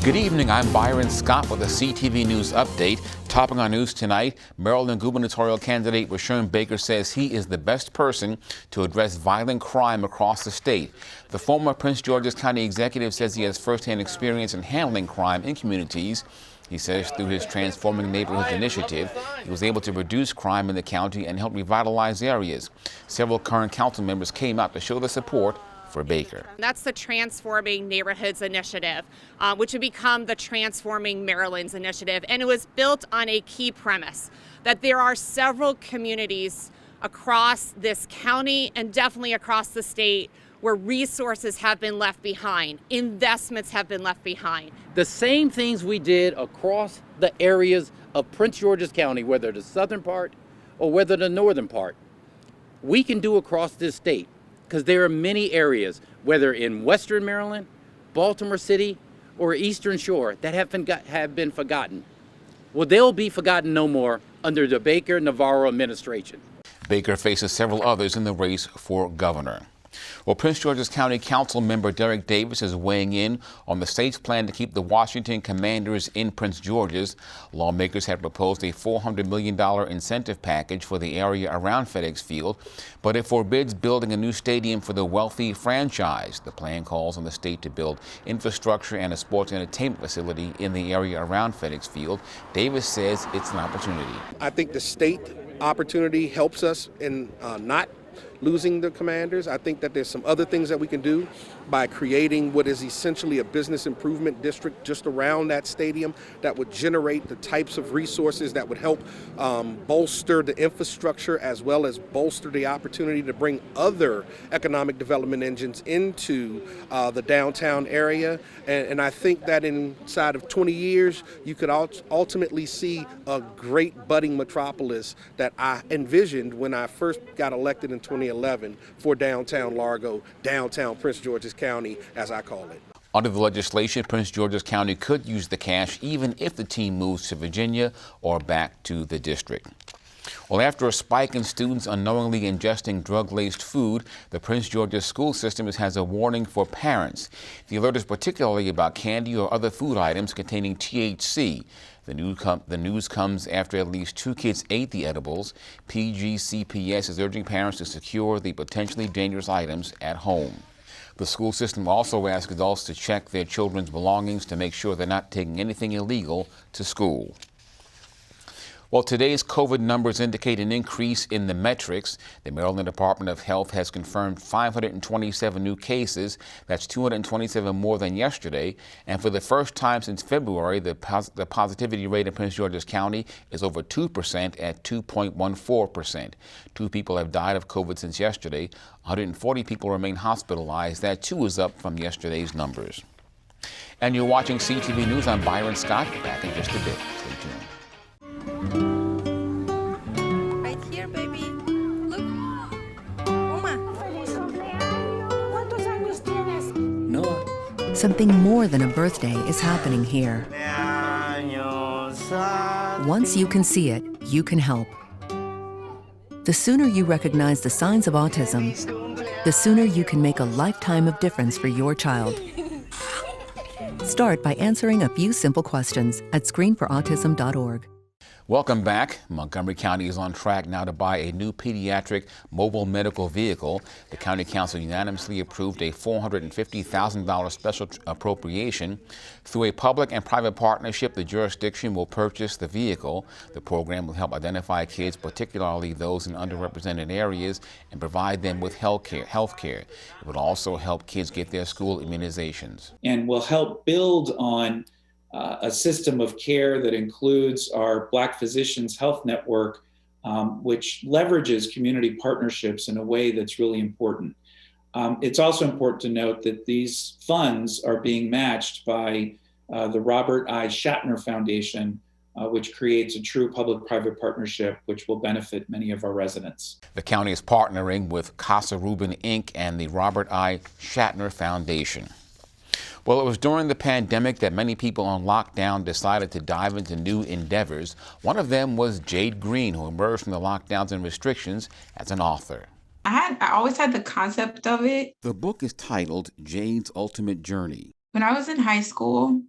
Good evening, I'm Byron Scott with a CTV News update. Topping our news tonight, Maryland gubernatorial candidate Rashawn Baker says he is the best person to address violent crime across the state. The former Prince George's County executive says he has firsthand experience in handling crime in communities. He says through his Transforming Neighborhoods initiative, he was able to reduce crime in the county and help revitalize areas. Several current council members came out to show their support for Baker. That's the Transforming Neighborhoods initiative, which would become the Transforming Maryland's initiative. And it was built on a key premise that there are several communities across this county and definitely across the state where resources have been left behind, investments have been left behind. The same things we did across the areas of Prince George's County, whether the southern part or whether the northern part, we can do across this state. Because there are many areas, whether in Western Maryland, Baltimore City, or Eastern Shore, that have been forgotten. Well, they'll be forgotten no more under the Baker-Navarro administration. Baker faces several others in the race for governor. Well, Prince George's County Council member Derek Davis is weighing in on the state's plan to keep the Washington Commanders in Prince George's. Lawmakers have proposed a $400 million incentive package for the area around FedEx Field, but it forbids building a new stadium for the wealthy franchise. The plan calls on the state to build infrastructure and a sports entertainment facility in the area around FedEx Field. Davis says it's an opportunity. I think the state opportunity helps us in not losing the Commanders. I think that there's some other things that we can do by creating what is essentially a business improvement district just around that stadium that would generate the types of resources that would help bolster the infrastructure as well as bolster the opportunity to bring other economic development engines into the downtown area. And I think that inside of 20 years, you could ultimately see a great budding metropolis that I envisioned when I first got elected in 2011 for downtown Largo, downtown Prince George's County, as I call it. Under the legislation, Prince George's County could use the cash even if the team moves to Virginia or back to the district. Well, after a spike in students unknowingly ingesting drug-laced food, the Prince George's school system has a warning for parents. The alert is particularly about candy or other food items containing THC. The news comes after at least 2 kids ate the edibles. PGCTV is urging parents to secure the potentially dangerous items at home. The school system also asks adults to check their children's belongings to make sure they're not taking anything illegal to school. Well, today's COVID numbers indicate an increase in the metrics. The Maryland Department of Health has confirmed 527 new cases. That's 227 more than yesterday. And for the first time since February, the positivity rate in Prince George's County is over 2% at 2.14%. 2 people have died of COVID since yesterday. 140 people remain hospitalized. That, too, is up from yesterday's numbers. And you're watching CTV News. I'm Byron Scott. Back in just a bit. Stay tuned. Right here, baby. Look. Uma. Noah. Something more than a birthday is happening here. Once you can see it, you can help. The sooner you recognize the signs of autism, the sooner you can make a lifetime of difference for your child. Start by answering a few simple questions at screenforautism.org. Welcome back. Montgomery County is on track now to buy a new pediatric mobile medical vehicle. The County Council unanimously approved a $450,000 special appropriation. Through a public and private partnership, the jurisdiction will purchase the vehicle. The program will help identify kids, particularly those in underrepresented areas, and provide them with health care. It will also help kids get their school immunizations. And will help build on a system of care that includes our Black Physicians Health Network, which leverages community partnerships in a way that's really important. It's also important to note that these funds are being matched by the Robert I. Shatner Foundation, which creates a true public-private partnership which will benefit many of our residents. The county is partnering with Casa Rubin, Inc. and the Robert I. Shatner Foundation. Well, it was during the pandemic that many people on lockdown decided to dive into new endeavors. One of them was Jade Green, who emerged from the lockdowns and restrictions as an author. I always had the concept of it. The book is titled Jade's Ultimate Journey. When I was in high school,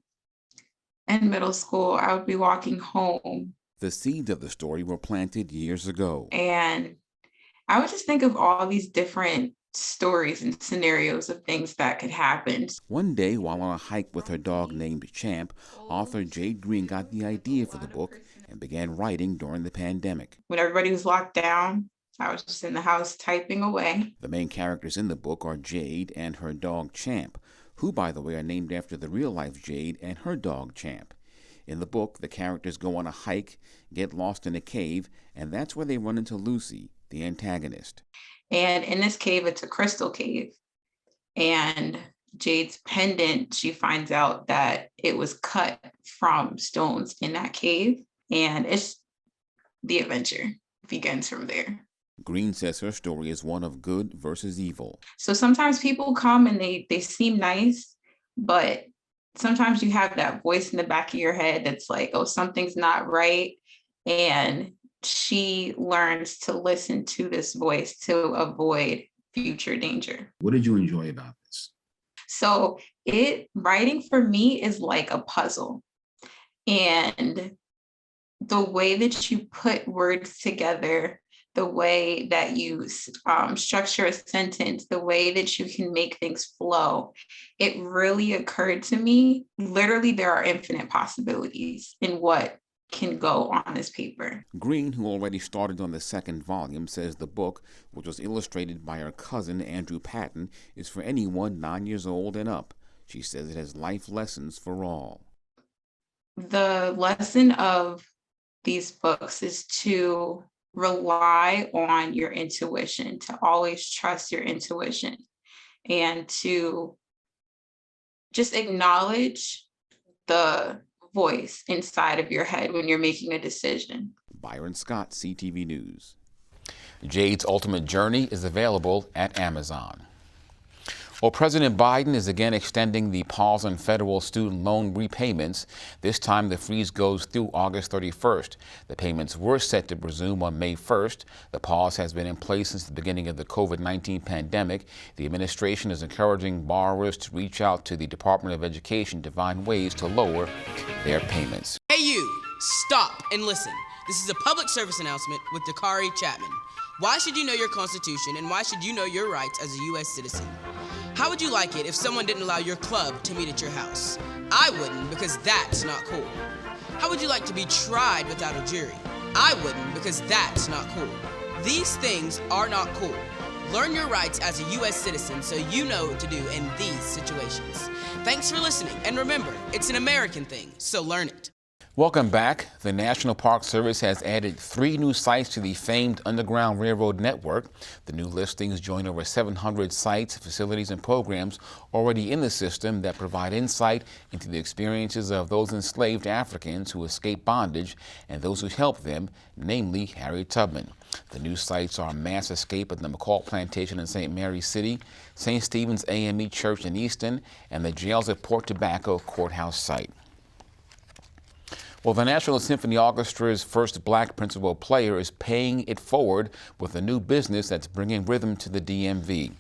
in middle school, I would be walking home The seeds of the story were planted years ago. and I would just think of all these different stories and scenarios of things that could happen. One day, while on a hike with her dog named Champ, author Jade Green got the idea for the book and began writing during the pandemic. When everybody was locked down, I was just in the house typing away. The main characters in the book are Jade and her dog Champ, who, by the way, are named after the real-life Jade and her dog Champ. In the book, the characters go on a hike, get lost in a cave, and that's where they run into Lucy, the antagonist. And in this cave, it's a crystal cave. And Jade's pendant, she finds out that it was cut from stones in that cave. And it's the adventure begins from there. Green says her story is one of good versus evil. So sometimes people come and they seem nice, but sometimes you have that voice in the back of your head that's like, oh, something's not right. And she learns to listen to this voice to avoid future danger. What did you enjoy about this? So writing for me is like a puzzle. And the way that you put words together, the way that you structure a sentence, the way that you can make things flow, it really occurred to me, literally there are infinite possibilities in what can go on this paper. Green, who already started on the second volume, says the book, which was illustrated by her cousin Andrew Patton, is for anyone 9 years old and up. She says it has life lessons for all. The lesson of these books is to rely on your intuition, to always trust your intuition, and to just acknowledge the voice inside of your head when you're making a decision. Byron Scott, CTV News. Jade's Ultimate Journey is available at Amazon. Well, President Biden is again extending the pause on federal student loan repayments. This time, the freeze goes through August 31st. The payments were set to resume on May 1st. The pause has been in place since the beginning of the COVID-19 pandemic. The administration is encouraging borrowers to reach out to the Department of Education to find ways to lower their payments. Hey you, stop and listen. This is a public service announcement with Dakari Chapman. Why should you know your Constitution and why should you know your rights as a U.S. citizen? How would you like it if someone didn't allow your club to meet at your house? I wouldn't, because that's not cool. How would you like to be tried without a jury? I wouldn't, because that's not cool. These things are not cool. Learn your rights as a U.S. citizen so you know what to do in these situations. Thanks for listening, and remember, it's an American thing, so learn it. Welcome back. The National Park Service has added 3 new sites to the famed Underground Railroad network. The new listings join over 700 sites, facilities, and programs already in the system that provide insight into the experiences of those enslaved Africans who escaped bondage and those who helped them, namely Harriet Tubman. The new sites are Mass Escape at the McCall Plantation in St. Mary's City, St. Stephen's AME Church in Easton, and the jails at Port Tobacco Courthouse site. Well, the National Symphony Orchestra's first black principal player is paying it forward with a new business that's bringing rhythm to the DMV.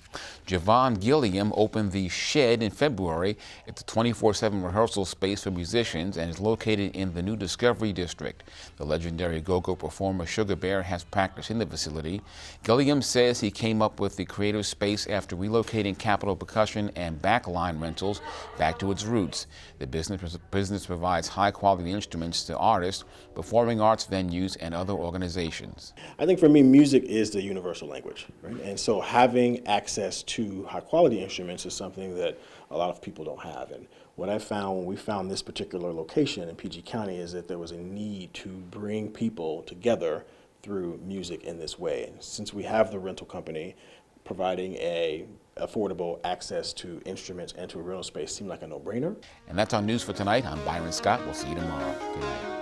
Javon Gilliam opened the Shed in February. It's a 24/7 rehearsal space for musicians and is located in the new Discovery District. The legendary go-go performer Sugar Bear has practiced in the facility. Gilliam says he came up with the creative space after relocating Capitol Percussion and backline rentals back to its roots. The business provides high-quality instruments to artists, performing arts venues, and other organizations. I think for me, music is the universal language, right? And so having access to high quality instruments is something that a lot of people don't have. And what I found when we found this particular location in PG County is that there was a need to bring people together through music in this way. And since we have the rental company, providing a affordable access to instruments and to a rental space seemed like a no-brainer. And that's our news for tonight. I'm Byron Scott. We'll see you tomorrow. Good night.